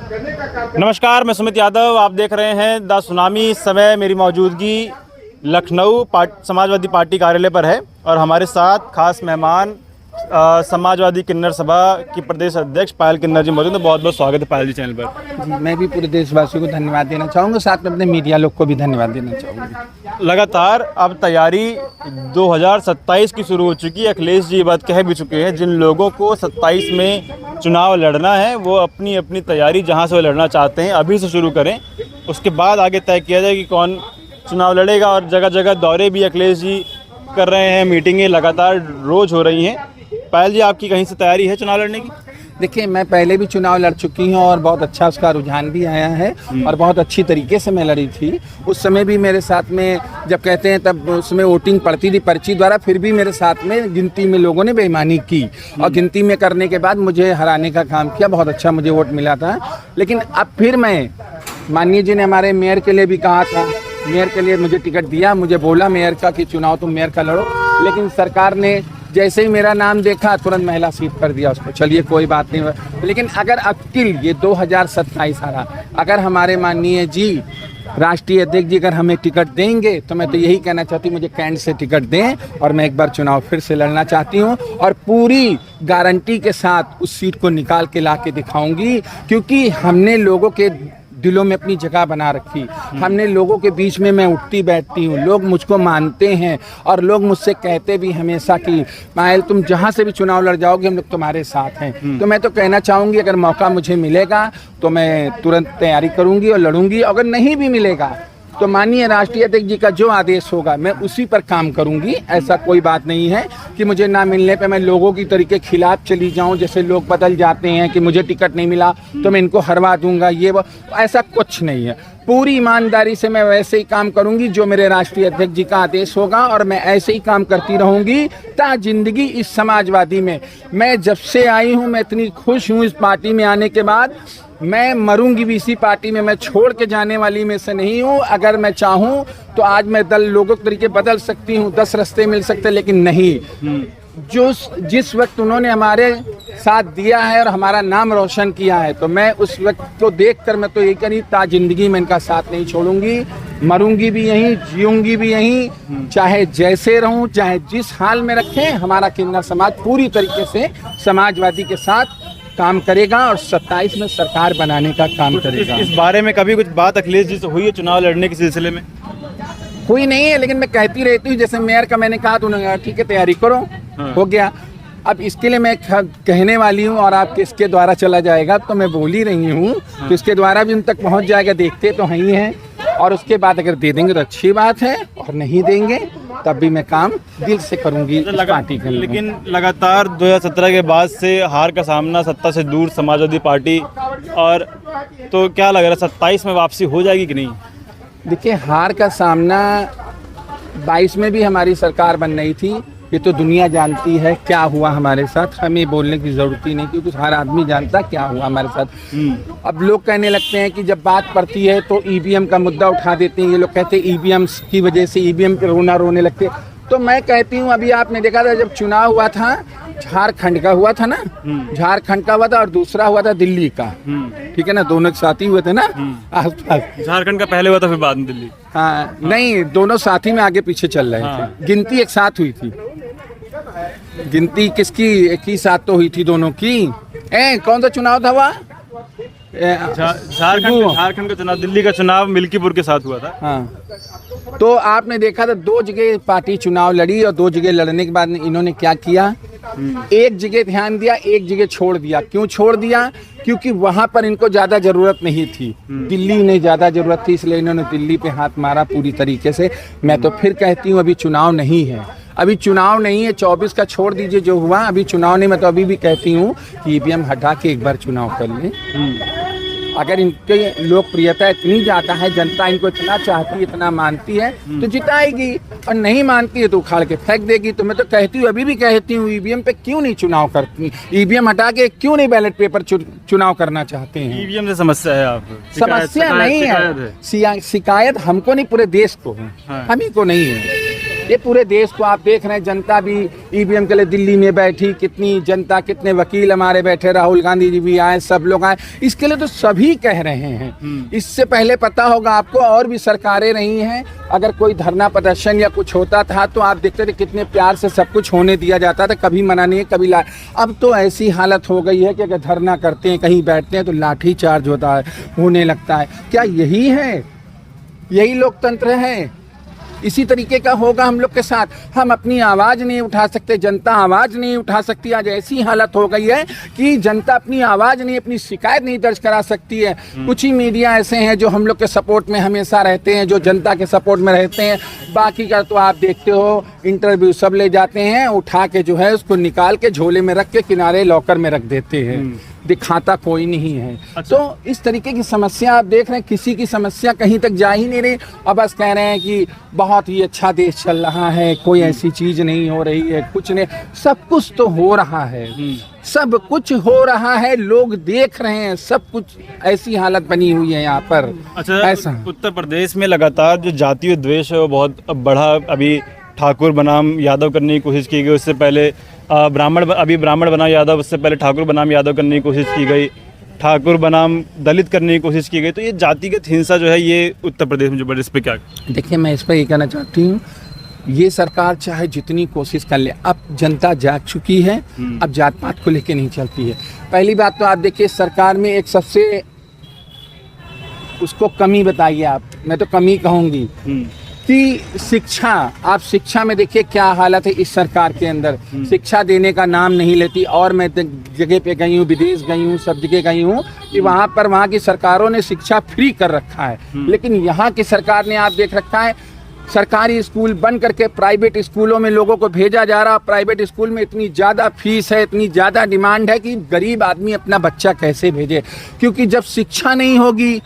नमस्कार, मैं सुमित यादव। आप देख रहे हैं द सुनामी। इस समय मेरी मौजूदगी लखनऊ समाजवादी पार्टी कार्यालय पर है और हमारे साथ खास मेहमान समाजवादी किन्नर सभा की प्रदेश अध्यक्ष पायल किन्नर जी मौजूद हैं। बहुत बहुत स्वागत है पायल जी चैनल पर। जी, मैं भी पूरे देशवासियों को धन्यवाद देना चाहूँगा, साथ में अपने मीडिया लोग को भी धन्यवाद देना चाहूँगा। लगातार अब तैयारी 2027 की शुरू हो चुकी है। अखिलेश जी ये बात कह भी चुके हैं, जिन लोगों को 27 में चुनाव लड़ना है वो अपनी अपनी तैयारी जहां से वो लड़ना चाहते हैं अभी से शुरू करें, उसके बाद आगे तय किया जाए कि कौन चुनाव लड़ेगा। और जगह जगह दौरे भी अखिलेश जी कर रहे हैं, मीटिंगें लगातार रोज़ हो रही हैं। पायल जी, आपकी कहीं से तैयारी है चुनाव लड़ने की? देखिए, मैं पहले भी चुनाव लड़ चुकी हूँ और बहुत अच्छा उसका रुझान भी आया है और बहुत अच्छी तरीके से मैं लड़ी थी। उस समय भी मेरे साथ में जब कहते हैं तब उसमें वोटिंग पड़ती थी पर्ची द्वारा, फिर भी मेरे साथ में गिनती में लोगों ने बेईमानी की और गिनती में करने के बाद मुझे हराने का काम किया। बहुत अच्छा मुझे वोट मिला था। लेकिन अब फिर मैं, माननीय जी ने हमारे मेयर के लिए भी कहा था, मेयर के लिए मुझे टिकट दिया, मुझे बोला मेयर का कि चुनाव तुम मेयर का लड़ो, लेकिन सरकार ने जैसे ही मेरा नाम देखा तुरंत महिला सीट कर दिया उसको। चलिए कोई बात नहीं, लेकिन अगर अक्ल ये 2027 आ रहा, अगर हमारे माननीय जी राष्ट्रीय अध्यक्ष जी अगर हमें टिकट देंगे तो मैं तो यही कहना चाहती हूँ, मुझे कैंट से टिकट दें और मैं एक बार चुनाव फिर से लड़ना चाहती हूँ और पूरी गारंटी के साथ उस सीट को निकाल के ला के दिखाऊंगी, क्योंकि हमने लोगों के दिलों में अपनी जगह बना रखी। हमने लोगों के बीच में मैं उठती बैठती हूँ, लोग मुझको मानते हैं और लोग मुझसे कहते भी हमेशा कि पायल तुम जहाँ से भी चुनाव लड़ जाओगे हम लोग तुम्हारे साथ हैं। तो मैं तो कहना चाहूँगी, अगर मौका मुझे मिलेगा तो मैं तुरंत तैयारी करूँगी और लड़ूंगी। अगर नहीं भी मिलेगा तो माननीय राष्ट्रीय अध्यक्ष जी का जो आदेश होगा मैं उसी पर काम करूंगी। ऐसा कोई बात नहीं है कि मुझे ना मिलने पे मैं लोगों की तरीके खिलाफ चली जाऊं, जैसे लोग बदल जाते हैं कि मुझे टिकट नहीं मिला तो मैं इनको हरवा दूंगा, ये वो, ऐसा कुछ नहीं है। पूरी ईमानदारी से मैं वैसे ही काम करूंगी जो मेरे राष्ट्रीय अध्यक्ष जी का आदेश होगा और मैं ऐसे ही काम करती रहूंगी ता जिंदगी इस समाजवादी में। मैं जब से आई हूं मैं इतनी खुश हूं इस पार्टी में आने के बाद। मैं मरूंगी भी इसी पार्टी में, मैं छोड़ के जाने वाली में से नहीं हूं। अगर मैं चाहूं तो आज मैं दल लोगों के तरीके बदल सकती हूं, 10 रास्ते मिल सकते, लेकिन नहीं, जो जिस वक्त उन्होंने हमारे साथ दिया है और हमारा नाम रोशन किया है तो मैं उस वक्त को देखकर मैं तो यही करी ता जिंदगी में इनका साथ नहीं छोड़ूंगी। मरूंगी भी यहीं, जीऊंगी भी यहीं, चाहे जैसे रहूं, चाहे जिस हाल में रखें। हमारा किन्नर समाज पूरी तरीके से समाजवादी के साथ काम करेगा और 27 में सरकार बनाने का काम करेगा। इस बारे में कभी कुछ बात अखिलेश जी से हुई है चुनाव लड़ने के सिलसिले में? हुई नहीं है, लेकिन मैं कहती रहती हूँ। जैसे मेयर का मैंने कहा तो उन्होंने कहा ठीक है तैयारी करो, हो गया। अब इसके लिए मैं कहने वाली हूँ और आप किसके द्वारा चला जाएगा तो मैं बोल ही रही हूँ, तो इसके द्वारा भी उन तक पहुँच जाएगा, देखते तो ही हैं। और उसके बाद अगर दे देंगे तो अच्छी बात है और नहीं देंगे तब भी मैं काम दिल से करूंगी पार्टी के लिए। लेकिन लगातार 2017 के बाद से हार का सामना सत्ता से दूर समाजवादी पार्टी, और तो क्या लग रहा है 27 में वापसी हो जाएगी कि नहीं? देखिए, हार का सामना 22 में भी हमारी सरकार बन रही थी, ये तो दुनिया जानती है क्या हुआ हमारे साथ, हमें बोलने की ज़रूरत ही नहीं, क्योंकि हर आदमी जानता क्या हुआ हमारे साथ। अब लोग कहने लगते हैं कि जब बात पड़ती है तो ईवीएम का मुद्दा उठा देते हैं। ये लोग कहते हैं ईवीएम की वजह से ईवीएम पे रोने लगते। तो मैं कहती हूँ, अभी आपने देखा था जब चुनाव हुआ था, झारखंड का हुआ था ना, झारखंड का हुआ था और दूसरा हुआ था दिल्ली का, ठीक है ना, दोनों एक साथ ही हुए थे ना आसपास। झारखंड का पहले हुआ था फिर बाद में दिल्ली। हाँ, नहीं, दोनों साथ ही में आगे पीछे चल रहे थे। गिनती एक साथ हुई थी। गिनती किसकी? एक ही साथ तो हुई थी दोनों की। कौन सा चुनाव था वह? झारखंड का चुनाव, दिल्ली का चुनाव मिल्कीपुर के साथ हुआ था। हाँ, तो आपने देखा था 2 जगह पार्टी चुनाव लड़ी और 2 जगह लड़ने के बाद इन्होंने क्या किया, एक जगह ध्यान दिया, एक जगह छोड़ दिया। क्यों छोड़ दिया? क्योंकि वहां पर इनको ज्यादा जरूरत नहीं थी, दिल्ली में ज्यादा जरूरत थी, इसलिए इन्होंने दिल्ली पे हाथ मारा पूरी तरीके से। मैं तो फिर कहती हूँ अभी चुनाव नहीं है, अभी चुनाव नहीं है। 24 का छोड़ दीजिए जो हुआ, अभी चुनाव नहीं। मैं तो अभी भी कहती हूँ कि ईवीएम हटा के एक बार चुनाव कर लें। अगर इनकी लोकप्रियता इतनी ज़्यादा है, जनता इनको इतना चाहती है, इतना मानती है तो जिताएगी, और नहीं मानती है तो उखाड़ के फेंक देगी। तो मैं तो कहती हूँ, अभी भी कहती हूँ, ईवीएम पे क्यों नहीं चुनाव करती, ईवीएम हटा के क्यों नहीं बैलेट पेपर चुनाव करना चाहते हैं? ईवीएम से समस्या है आपको? समस्या नहीं है, शिकायत हमको नहीं, पूरे देश को है, हम ही को नहीं है। ये पूरे देश को आप देख रहे हैं, जनता भी ईवीएम के लिए दिल्ली में बैठी, कितनी जनता, कितने वकील हमारे बैठे, राहुल गांधी जी भी आए, सब लोग आए, इसके लिए तो सभी कह रहे हैं। इससे पहले पता होगा आपको और भी सरकारें रही हैं, अगर कोई धरना प्रदर्शन या कुछ होता था तो आप देखते थे कितने प्यार से सब कुछ होने दिया जाता था, कभी मना नहीं, कभी अब तो ऐसी हालत हो गई है कि अगर धरना करते हैं, कहीं बैठते हैं तो लाठी चार्ज होने लगता है। क्या यही है, यही लोकतंत्र है? इसी तरीके का होगा हम लोग के साथ। हम अपनी आवाज़ नहीं उठा सकते, जनता आवाज़ नहीं उठा सकती। आज ऐसी हालत हो गई है कि जनता अपनी आवाज़ नहीं, अपनी शिकायत नहीं दर्ज करा सकती है। कुछ ही मीडिया ऐसे हैं जो हम लोग के सपोर्ट में हमेशा रहते हैं, जो जनता के सपोर्ट में रहते हैं। बाकी का तो आप देखते हो, इंटरव्यू सब ले जाते हैं, उठा के जो है उसको निकाल के झोले में रख के किनारे लॉकर में रख देते हैं, दिखाता कोई नहीं है। अच्छा। तो इस तरीके की समस्या आप देख रहे हैं, किसी की समस्या कहीं तक जा ही नहीं रही। अब बस कह रहे हैं कि बहुत ही अच्छा देश चल रहा है, कोई ऐसी चीज नहीं हो रही है, कुछ नहीं, सब कुछ तो हो रहा है, सब कुछ हो रहा है, लोग देख रहे हैं, सब कुछ। ऐसी हालत बनी हुई है यहाँ पर। अच्छा, ऐसा उत्तर प्रदेश में लगातार जो जातीय द्वेष है वो बहुत बढ़ा। अभी ठाकुर बनाम यादव करने की कोशिश की गई, उससे पहले ब्राह्मण बनाम यादव, उससे पहले ठाकुर बनाम यादव करने की कोशिश की गई, ठाकुर बनाम दलित करने की कोशिश की गई। तो ये जातिगत हिंसा जो है ये उत्तर प्रदेश में जो बड़े, इस पर क्या? देखिए, मैं इस पर ये कहना चाहती हूँ, ये सरकार चाहे जितनी कोशिश कर ले, अब जनता जाग चुकी है, अब जात पात को लेके नहीं चलती है। पहली बात तो आप देखिए, सरकार में एक सबसे उसको कमी बताइए आप, मैं तो कमी कहूँगी कि शिक्षा। आप शिक्षा में देखिए क्या हालत है इस सरकार के अंदर, शिक्षा देने का नाम नहीं लेती। और मैं जगह पे गई हूँ, विदेश गई हूँ, सब जगह गई हूँ कि वहाँ की सरकारों ने शिक्षा फ्री कर रखा है, लेकिन यहाँ की सरकार ने आप देख रखा है, सरकारी स्कूल बंद करके प्राइवेट स्कूलों में लोगों को भेजा जा रहा। प्राइवेट स्कूल में इतनी ज़्यादा फीस है, इतनी ज़्यादा डिमांड है कि गरीब आदमी अपना बच्चा कैसे भेजे, क्योंकि जब शिक्षा नहीं होगी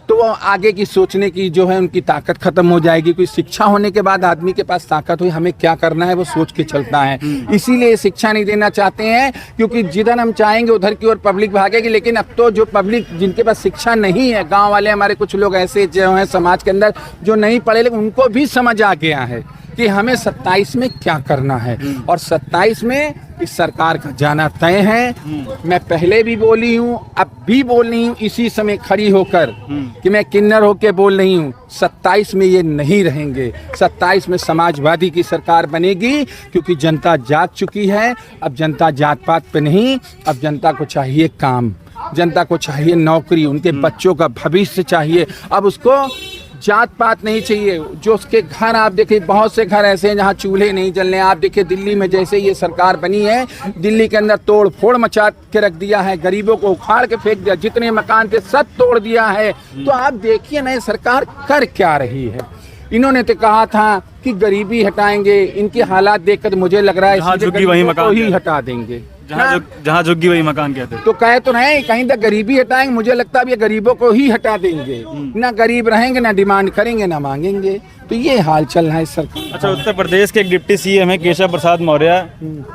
तो वो आगे की सोचने की जो है उनकी ताकत खत्म हो जाएगी। कोई शिक्षा होने के बाद आदमी के पास ताकत हुई, हमें क्या करना है वो सोच के चलता है। इसीलिए शिक्षा नहीं देना चाहते हैं, क्योंकि जिधर हम चाहेंगे उधर की ओर पब्लिक भागेगी। लेकिन अब तो जो पब्लिक जिनके पास शिक्षा नहीं है, गांव वाले हमारे कुछ लोग ऐसे जो हैं समाज के अंदर जो नहीं पढ़े, लेकिन उनको भी समझ आ गया है कि हमें 27 में क्या करना है, और 27 में इस सरकार का जाना तय है। मैं पहले भी बोली हूँ, अब भी बोल रही हूँ इसी समय खड़ी होकर कि मैं किन्नर होकर बोल रही हूँ, 27 में ये नहीं रहेंगे। 27 में समाजवादी की सरकार बनेगी, क्योंकि जनता जाग चुकी है। अब जनता जात पात पे नहीं, अब जनता को चाहिए काम, जनता को चाहिए नौकरी, उनके बच्चों का भविष्य चाहिए। अब उसको जात पात नहीं चाहिए। जो उसके घर आप देखिए, बहुत से घर ऐसे हैं जहाँ चूल्हे नहीं जल रहे हैं। आप देखिए दिल्ली में जैसे ये सरकार बनी है, दिल्ली के अंदर तोड़ फोड़ मचा के रख दिया है, गरीबों को उखाड़ के फेंक दिया, जितने मकान थे सब तोड़ दिया है। तो आप देखिए ना, ये सरकार कर क्या रही है। इन्होंने तो कहा था कि गरीबी हटाएंगे, इनके हालात देखकर मुझे लग रहा है वही मकान ही हटा देंगे, जहाँ झुग्गी वही मकान कहते हैं। तो कहे तो रहे कहीं तक गरीबी हटाएंगे, मुझे लगता है ये गरीबों को ही हटा देंगे। ना गरीब रहेंगे, ना डिमांड करेंगे, ना मांगेंगे। तो ये हाल चल रहा है सरकार। अच्छा, उत्तर प्रदेश के एक डिप्टी सीएम है केशव प्रसाद मौर्य,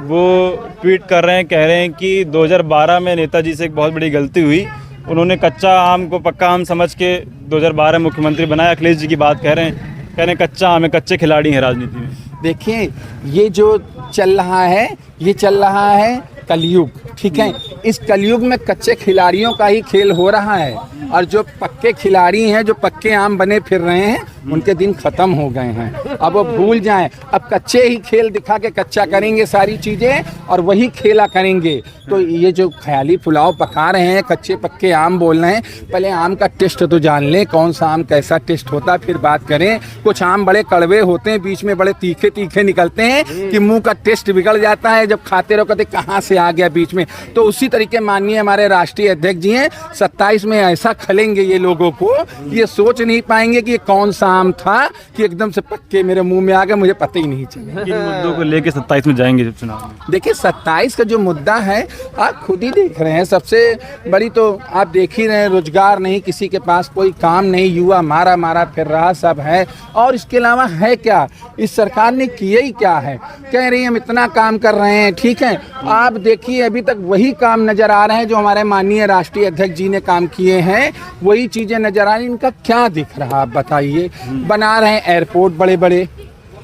वो ट्वीट कर रहे हैं, कह रहे हैं कि 2012 में नेताजी से एक बहुत बड़ी गलती हुई। उन्होंने कच्चा आम को पक्का आम समझ के 2012 मुख्यमंत्री बनाया। अखिलेश जी की बात कह रहे हैं कच्चा आम है, कच्चे खिलाड़ी हैं राजनीति में। देखिए, ये जो चल रहा है, ये चल रहा है कलयुग, ठीक है। इस कलयुग में कच्चे खिलाड़ियों का ही खेल हो रहा है, और जो पक्के खिलाड़ी हैं, जो पक्के आम बने फिर रहे हैं, उनके दिन खत्म हो गए हैं। अब वो भूल जाएं, अब कच्चे ही खेल दिखा के कच्चा करेंगे सारी चीज़ें, और वही खेला करेंगे। तो ये जो ख्याली पुलाव पका रहे हैं, कच्चे पक्के आम बोल रहे हैं, पहले आम का टेस्ट तो जान लें, कौन सा आम कैसा टेस्ट होता है, फिर बात करें। कुछ आम बड़े कड़वे होते हैं, बीच में बड़े तीखे तीखे निकलते हैं कि मुंह का टेस्ट बिगड़ जाता है, जब खाते रहो कहते कहाँ से आ गया बीच में। तो उसी तरीके माननीय हमारे राष्ट्रीय अध्यक्ष जी हैं, 27 में ऐसा खलेंगे ये लोगों को, ये सोच नहीं पाएंगे कि ये कौन सा आम था कि एकदम से पक्के मेरे मुंह में आ गए, मुझे पता ही नहीं चला। इन मुद्दों को लेके 27 में जाएंगे जब चुनाव में। देखिए, 27 का जो मुद्दा है आप खुद ही देख रहे हैं। सबसे बड़ी तो आप देख ही रहे हैं, रोजगार नहीं, किसी के पास कोई काम नहीं, युवा मारा मारा फिर रहा सब है। और इसके अलावा है क्या, इस सरकार ने किया ही क्या है। कह रही हम इतना काम कर रहे हैं, ठीक है, आप देखिए अभी तक वही काम नजर आ रहे हैं जो हमारे माननीय राष्ट्रीय अध्यक्ष जी ने काम किए हैं, वही चीजें नजर आ रही। इनका क्या दिख रहा आप बताइए। बना रहे हैं एयरपोर्ट बड़े बड़े,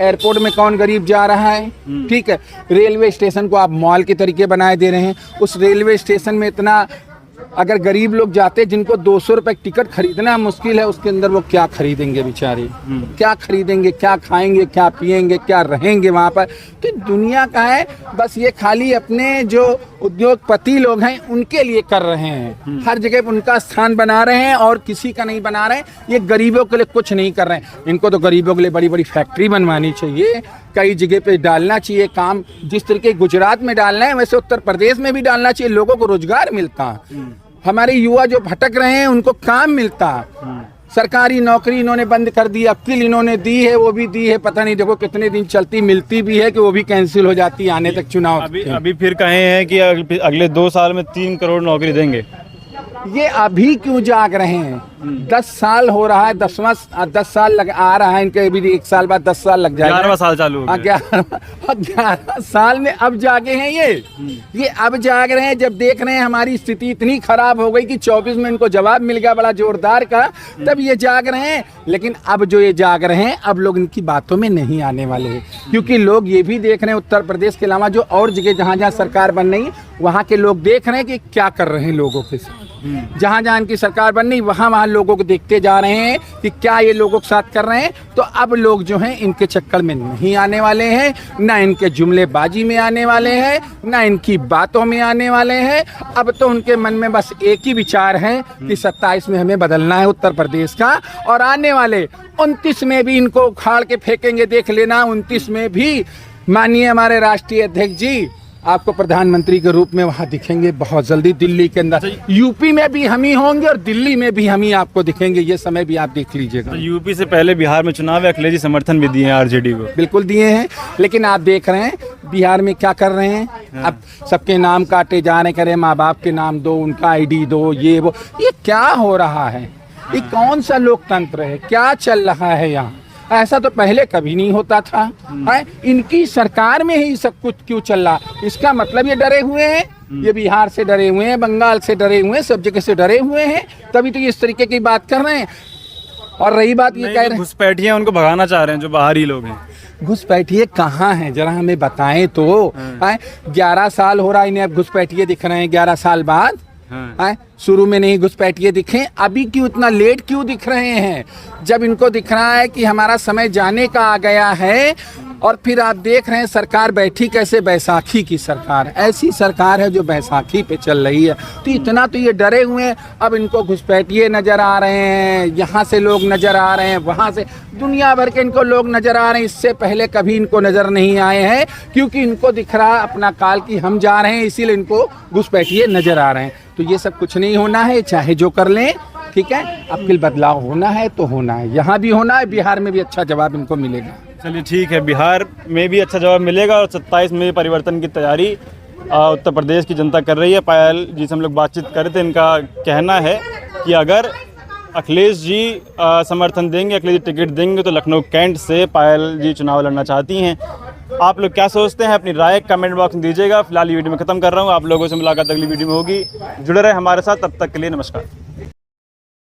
एयरपोर्ट में कौन गरीब जा रहा है, ठीक है। रेलवे स्टेशन को आप मॉल के तरीके बनाए दे रहे हैं। उस रेलवे स्टेशन में इतना अगर गरीब लोग जाते जिनको 200 रुपए टिकट खरीदना मुश्किल है, उसके अंदर वो क्या खरीदेंगे बेचारे, क्या खरीदेंगे, क्या खाएंगे, क्या पिएंगे, क्या रहेंगे वहाँ पर। तो दुनिया का है बस ये खाली अपने जो उद्योगपति लोग हैं उनके लिए कर रहे हैं, हर जगह पर उनका स्थान बना रहे हैं और किसी का नहीं बना रहे हैं। ये गरीबों के लिए कुछ नहीं कर रहे हैं। इनको तो गरीबों के लिए बड़ी बड़ी फैक्ट्री बनवानी चाहिए, कई जगह पे डालना चाहिए काम। जिस तरीके गुजरात में डालना है वैसे उत्तर प्रदेश में भी डालना चाहिए, लोगों को रोजगार मिलता, हमारे युवा जो भटक रहे हैं उनको काम मिलता। सरकारी नौकरी इन्होंने बंद कर दी, अक्ल इन्होंने दी है, वो भी दी है, पता नहीं देखो कितने दिन चलती, मिलती भी है कि वो भी कैंसिल हो जाती है आने तक चुनाव। अभी फिर कहे हैं कि अगले 2 साल में 3 करोड़ नौकरी देंगे। ये अभी क्यों जाग रहे हैं? 10 साल हो रहा है, 10 साल लग आ रहा है इनके, अभी 1 साल बाद 10 साल लग जाएगा, 11वां साल चालू हो गया। 11 साल में अब जागे हैं ये अब जाग रहे हैं। जब देख रहे हैं हमारी स्थिति इतनी खराब हो गई कि 24 में इनको जवाब मिल गया बड़ा जोरदार का, तब ये जाग रहे हैं। लेकिन अब जो ये जाग रहे हैं अब लोग इनकी बातों में नहीं आने वाले हैं, क्योंकि लोग ये भी देख रहे हैं उत्तर प्रदेश के अलावा जो और जगह जहाँ जहाँ सरकार बन रही वहाँ के लोग देख रहे हैं कि क्या कर रहे हैं लोगों के साथ। जहाँ जहाँ इनकी सरकार बन रही वहाँ लोगों को देखते जा रहे हैं कि क्या ये लोगों के साथ कर रहे हैं। तो अब लोग जो हैं इनके चक्कर में नहीं आने वाले हैं, ना इनके जुमलेबाजी में आने वाले हैं, ना इनकी बातों में आने वाले हैं। अब तो उनके मन में बस एक ही विचार है कि 27 में हमें बदलना है उत्तर प्रदेश का, और आने वाले 29 में भी इनको उखाड़ के फेंकेंगे। देख लेना 29 में भी माननीय हमारे राष्ट्रीय अध्यक्ष जी आपको प्रधानमंत्री के रूप में वहाँ दिखेंगे बहुत जल्दी। दिल्ली के अंदर, यूपी में भी हम ही होंगे और दिल्ली में भी हम ही आपको दिखेंगे। ये समय भी आप देख लीजिएगा। तो यूपी से पहले बिहार में चुनाव है, अखिलेश जी समर्थन भी दिए हैं आरजेडी को। बिल्कुल दिए हैं, लेकिन आप देख रहे हैं बिहार में क्या कर रहे हैं। अब सबके नाम काटे जा रहे, करें माँ बाप के नाम दो, उनका आईडी दो, ये वो, ये क्या हो रहा है? ये कौन सा लोकतंत्र है? क्या चल रहा है यहाँ? ऐसा तो पहले कभी नहीं होता था। इनकी सरकार में ही सब कुछ क्यों चल रहा? इसका मतलब ये डरे हुए हैं, ये बिहार से डरे हुए हैं, बंगाल से डरे हुए हैं, सब जगह से डरे हुए हैं, तभी तो ये इस तरीके की बात कर रहे हैं। और रही बात ये कह रहे हैं घुसपैठिए उनको भगाना चाह रहे हैं जो बाहरी लोग हैं। घुसपैठिए कहाँ हैं जरा हमें बताएं तो। 11 साल हो रहा है इन्हें, अब घुसपैठिए दिख रहे हैं 11 साल बाद। शुरू में नहीं घुसपैठिए दिखे, अभी क्यों इतना लेट क्यों दिख रहे हैं? जब इनको दिख रहा है कि हमारा समय जाने का आ गया है। और फिर आप देख रहे हैं सरकार बैठी कैसे, बैसाखी की सरकार, ऐसी सरकार है जो बैसाखी पे चल रही है। तो इतना तो ये डरे हुए हैं। अब इनको घुसपैठिए नजर आ रहे हैं, यहाँ से लोग नजर आ रहे हैं, वहाँ से दुनिया भर के इनको लोग नजर आ रहे हैं। इससे पहले कभी इनको नजर नहीं आए हैं, क्योंकि इनको दिख रहा है अपना काल की हम जा रहे हैं, इसीलिए इनको घुसपैठिए नजर आ रहे हैं। तो ये सब कुछ नहीं होना है, चाहे जो कर लें, ठीक है। अब फिर बदलाव होना है तो होना है, यहाँ भी होना है, बिहार में भी अच्छा जवाब इनको मिलेगा। चलिए ठीक है, बिहार में भी अच्छा जवाब मिलेगा और 27 में परिवर्तन की तैयारी उत्तर प्रदेश की जनता कर रही है। पायल जी से हम लोग बातचीत कर रहे थे, इनका कहना है कि अगर अखिलेश जी समर्थन देंगे, अखिलेश जी टिकट देंगे तो लखनऊ कैंट से पायल जी चुनाव लड़ना चाहती हैं। आप लोग क्या सोचते हैं? अपनी राय कमेंट बॉक्स में दीजिएगा। फिलहाल ये वीडियो में ख़त्म कर रहा हूँ, आप लोगों से मुलाकात अगली वीडियो में होगी। जुड़े रहे हमारे साथ, तब तक के लिए नमस्कार।